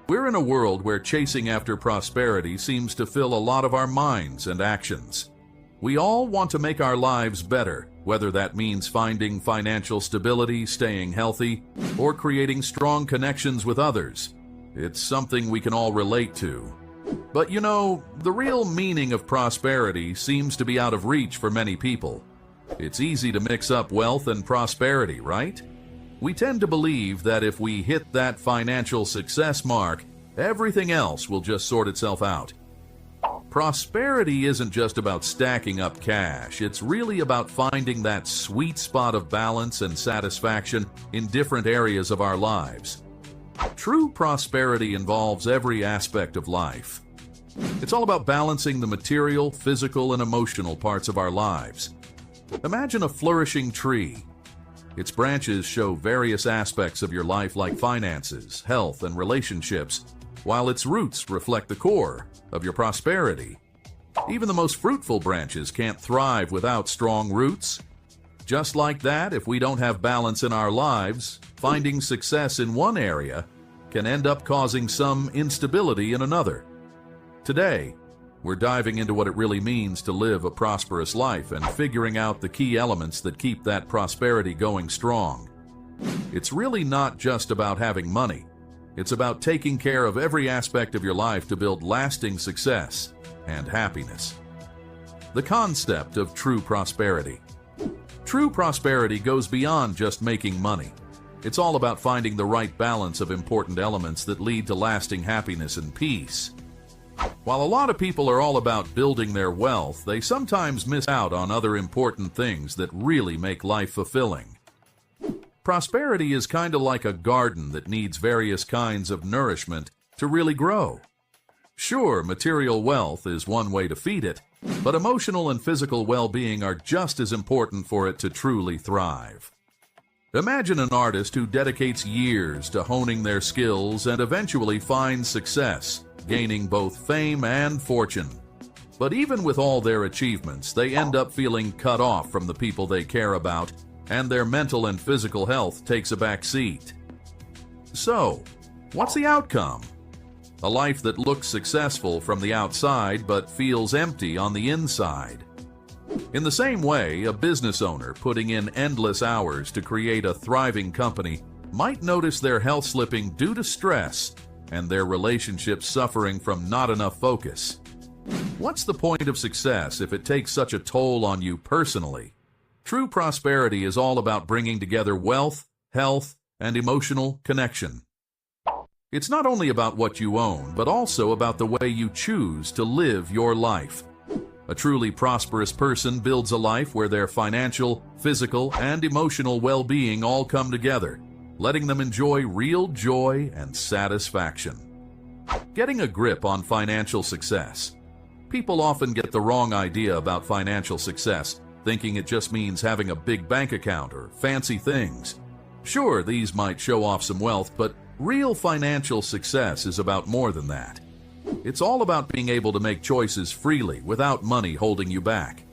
We're in a world where chasing after prosperity seems to fill a lot of our minds and actions. We all want to make our lives better, whether that means finding financial stability, staying healthy, or creating strong connections with others. It's something we can all relate to. But you know, the real meaning of prosperity seems to be out of reach for many people. It's easy to mix up wealth and prosperity, right? We tend to believe that if we hit that financial success mark, everything else will just sort itself out. Prosperity isn't just about stacking up cash. It's really about finding that sweet spot of balance and satisfaction in different areas of our lives. True prosperity involves every aspect of life. It's all about balancing the material, physical, and emotional parts of our lives. Imagine a flourishing tree. Its branches show various aspects of your life like finances, health, and relationships, while its roots reflect the core of your prosperity. Even the most fruitful branches can't thrive without strong roots. Just like that, if we don't have balance in our lives, finding success in one area can end up causing some instability in another. Today, we're diving into what it really means to live a prosperous life and figuring out the key elements that keep that prosperity going strong. It's really not just about having money. It's about taking care of every aspect of your life to build lasting success and happiness. The concept of true prosperity. True prosperity goes beyond just making money. It's all about finding the right balance of important elements that lead to lasting happiness and peace. While a lot of people are all about building their wealth, they sometimes miss out on other important things that really make life fulfilling. Prosperity is kind of like a garden that needs various kinds of nourishment to really grow. Sure, material wealth is one way to feed it, but emotional and physical well-being are just as important for it to truly thrive. Imagine an artist who dedicates years to honing their skills and eventually finds success, gaining both fame and fortune. But even with all their achievements, they end up feeling cut off from the people they care about, and their mental and physical health takes a back seat. So, what's the outcome? A life that looks successful from the outside but feels empty on the inside. In the same way, a business owner putting in endless hours to create a thriving company might notice their health slipping due to stress and their relationships suffering from not enough focus. What's the point of success if it takes such a toll on you personally? True prosperity is all about bringing together wealth, health, and emotional connection. It's not only about what you own, but also about the way you choose to live your life. A truly prosperous person builds a life where their financial, physical, and emotional well-being all come together, letting them enjoy real joy and satisfaction. Getting a grip on financial success. People often get the wrong idea about financial success, thinking it just means having a big bank account or fancy things. Sure, these might show off some wealth, but real financial success is about more than that. It's all about being able to make choices freely without money holding you back.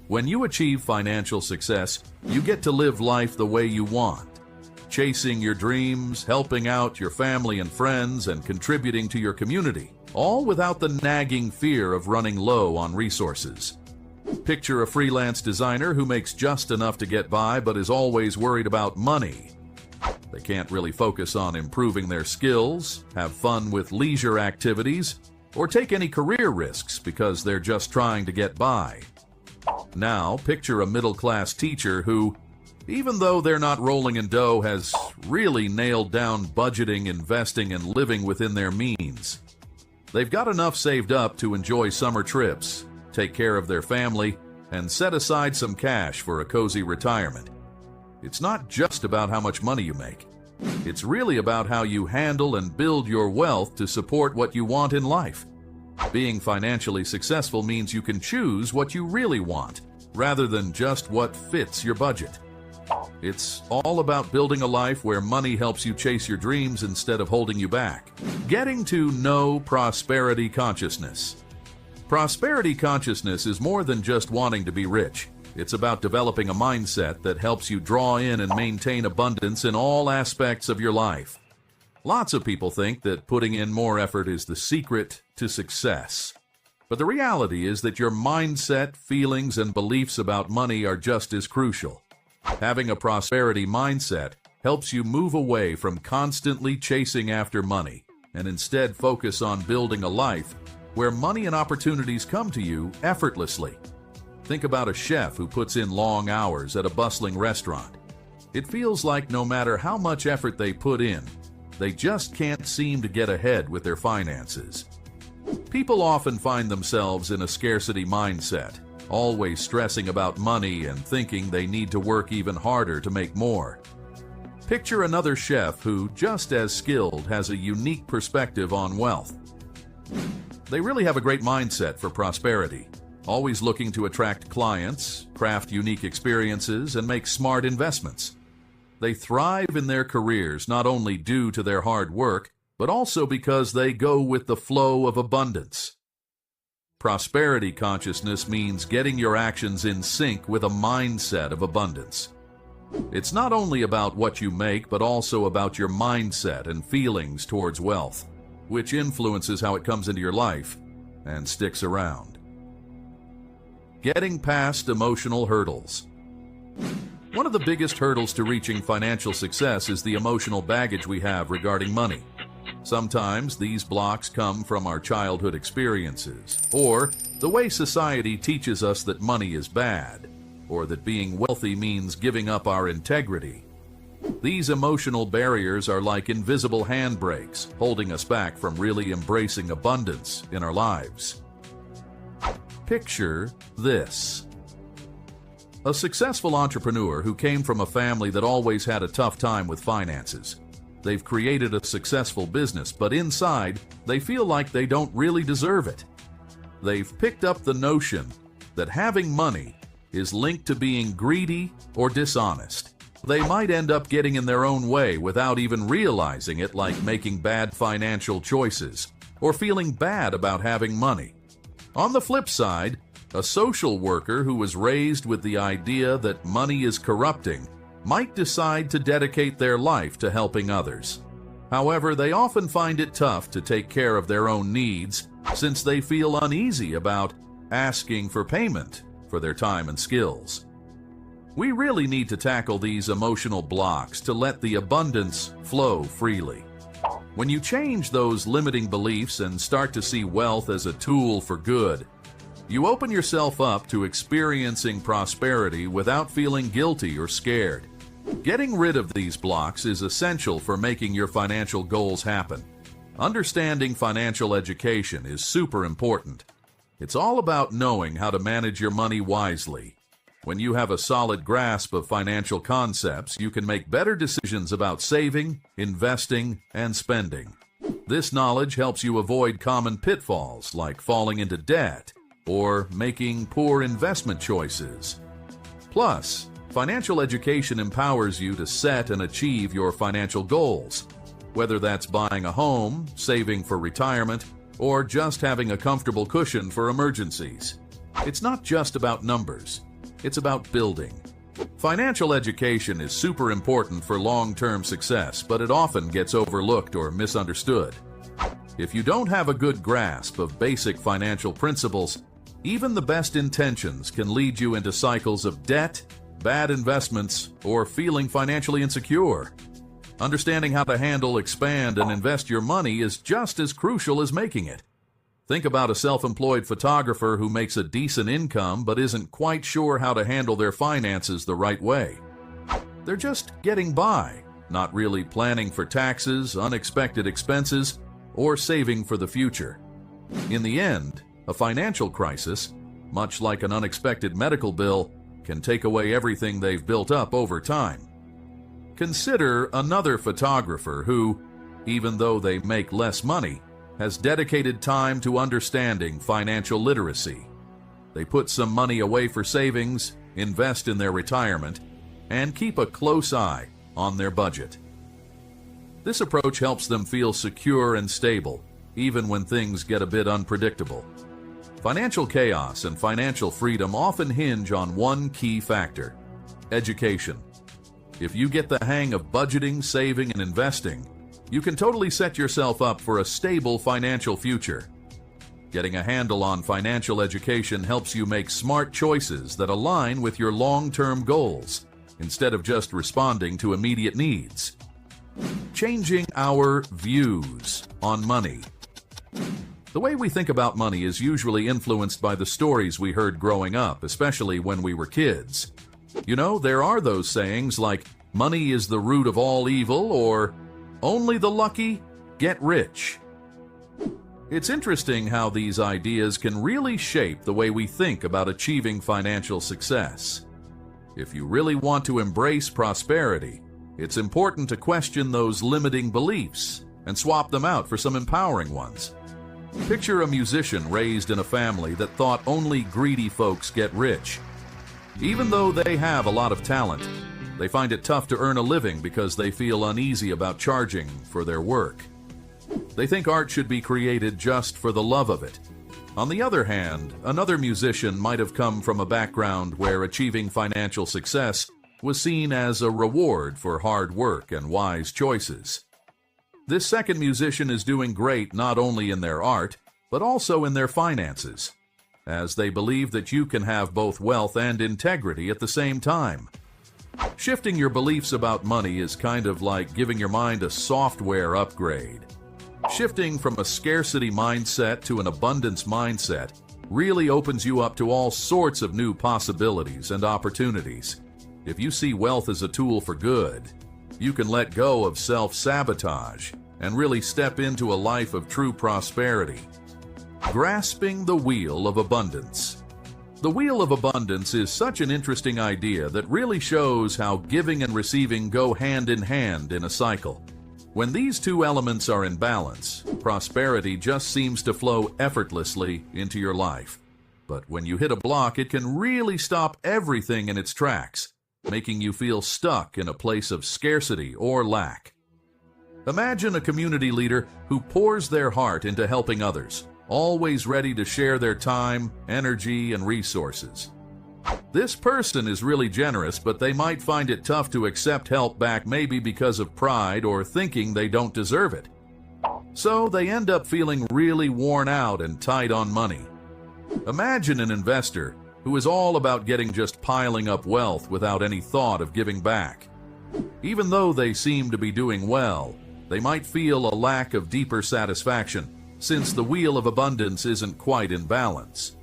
When you achieve financial success, you get to live life the way you want, chasing your dreams, helping out your family and friends, and contributing to your community, all without the nagging fear of running low on resources. Picture a freelance designer who makes just enough to get by but is always worried about money. They can't really focus on improving their skills, have fun with leisure activities, or take any career risks because they're just trying to get by. Now, picture a middle-class teacher who, even though they're not rolling in dough, has really nailed down budgeting, investing, and living within their means. They've got enough saved up to enjoy summer trips, take care of their family, and set aside some cash for a cozy retirement. It's not just about how much money you make. It's really about how you handle and build your wealth to support what you want in life. Being financially successful means you can choose what you really want, rather than just what fits your budget. It's all about building a life where money helps you chase your dreams instead of holding you back. Getting to know prosperity consciousness. Prosperity consciousness is more than just wanting to be rich. It's about developing a mindset that helps you draw in and maintain abundance in all aspects of your life. Lots of people think that putting in more effort is the secret to success. But the reality is that your mindset, feelings, and beliefs about money are just as crucial. Having a prosperity mindset helps you move away from constantly chasing after money and instead focus on building a life where money and opportunities come to you effortlessly. Think about a chef who puts in long hours at a bustling restaurant. It feels like no matter how much effort they put in, they just can't seem to get ahead with their finances. People often find themselves in a scarcity mindset, always stressing about money and thinking they need to work even harder to make more. Picture another chef who, just as skilled, has a unique perspective on wealth. They really have a great mindset for prosperity, always looking to attract clients, craft unique experiences, and make smart investments. They thrive in their careers not only due to their hard work, but also because they go with the flow of abundance. Prosperity consciousness means getting your actions in sync with a mindset of abundance. It's not only about what you make, but also about your mindset and feelings towards wealth, which influences how it comes into your life and sticks around. Getting past emotional hurdles. One of the biggest hurdles to reaching financial success is the emotional baggage we have regarding money. Sometimes these blocks come from our childhood experiences, or the way society teaches us that money is bad, or that being wealthy means giving up our integrity. These emotional barriers are like invisible handbrakes, holding us back from really embracing abundance in our lives. Picture this. A successful entrepreneur who came from a family that always had a tough time with finances. They've created a successful business, but inside, they feel like they don't really deserve it. They've picked up the notion that having money is linked to being greedy or dishonest. They might end up getting in their own way without even realizing it, like making bad financial choices or feeling bad about having money. On the flip side, a social worker who was raised with the idea that money is corrupting might decide to dedicate their life to helping others. However, they often find it tough to take care of their own needs since they feel uneasy about asking for payment for their time and skills. We really need to tackle these emotional blocks to let the abundance flow freely. When you change those limiting beliefs and start to see wealth as a tool for good, you open yourself up to experiencing prosperity without feeling guilty or scared. Getting rid of these blocks is essential for making your financial goals happen. Understanding financial education is super important. It's all about knowing how to manage your money wisely. When you have a solid grasp of financial concepts, you can make better decisions about saving, investing, and spending. This knowledge helps you avoid common pitfalls like falling into debt or making poor investment choices. Plus, financial education empowers you to set and achieve your financial goals, whether that's buying a home, saving for retirement, or just having a comfortable cushion for emergencies. It's not just about numbers, it's about building. Financial education is super important for long-term success, but it often gets overlooked or misunderstood. If you don't have a good grasp of basic financial principles, even the best intentions can lead you into cycles of debt, bad investments, or feeling financially insecure. Understanding how to handle, expand, and invest your money is just as crucial as making it. Think about a self-employed photographer who makes a decent income but isn't quite sure how to handle their finances the right way. They're just getting by, not really planning for taxes, unexpected expenses, or saving for the future. In the end, a financial crisis, much like an unexpected medical bill, can take away everything they've built up over time. Consider another photographer who, even though they make less money, has dedicated time to understanding financial literacy. They put some money away for savings, invest in their retirement, and keep a close eye on their budget. This approach helps them feel secure and stable, even when things get a bit unpredictable. Financial chaos and financial freedom often hinge on one key factor: education. If you get the hang of budgeting, saving, and investing, you can totally set yourself up for a stable financial future. Getting a handle on financial education helps you make smart choices that align with your long-term goals, instead of just responding to immediate needs. Changing our views on money. The way we think about money is usually influenced by the stories we heard growing up, especially when we were kids. You know, there are those sayings like, money is the root of all evil, or only the lucky get rich. It's interesting how these ideas can really shape the way we think about achieving financial success. If you really want to embrace prosperity, it's important to question those limiting beliefs and swap them out for some empowering ones. Picture a musician raised in a family that thought only greedy folks get rich. Even though they have a lot of talent, they find it tough to earn a living because they feel uneasy about charging for their work. They think art should be created just for the love of it. On the other hand, another musician might have come from a background where achieving financial success was seen as a reward for hard work and wise choices. This second musician is doing great not only in their art, but also in their finances, as they believe that you can have both wealth and integrity at the same time. Shifting your beliefs about money is kind of like giving your mind a software upgrade. Shifting from a scarcity mindset to an abundance mindset really opens you up to all sorts of new possibilities and opportunities. If you see wealth as a tool for good, you can let go of self-sabotage and really step into a life of true prosperity. Grasping the wheel of abundance. The wheel of abundance is such an interesting idea that really shows how giving and receiving go hand in hand in a cycle. When these two elements are in balance, prosperity just seems to flow effortlessly into your life. But when you hit a block, it can really stop everything in its tracks, making you feel stuck in a place of scarcity or lack. Imagine a community leader who pours their heart into helping others, always ready to share their time, energy, and resources. This person is really generous, but they might find it tough to accept help back, maybe because of pride or thinking they don't deserve it. So they end up feeling really worn out and tight on money. Imagine an investor who is all about just piling up wealth without any thought of giving back. Even though they seem to be doing well, they might feel a lack of deeper satisfaction, since the wheel of abundance isn't quite in balance.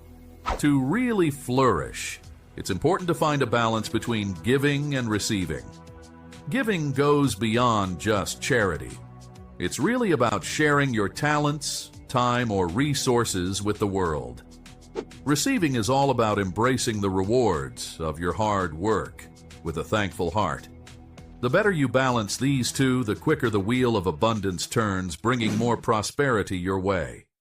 To really flourish, it's important to find a balance between giving and receiving. Giving goes beyond just charity. It's really about sharing your talents, time, or resources with the world. Receiving is all about embracing the rewards of your hard work with a thankful heart. The better you balance these two, the quicker the wheel of abundance turns, bringing more prosperity your way.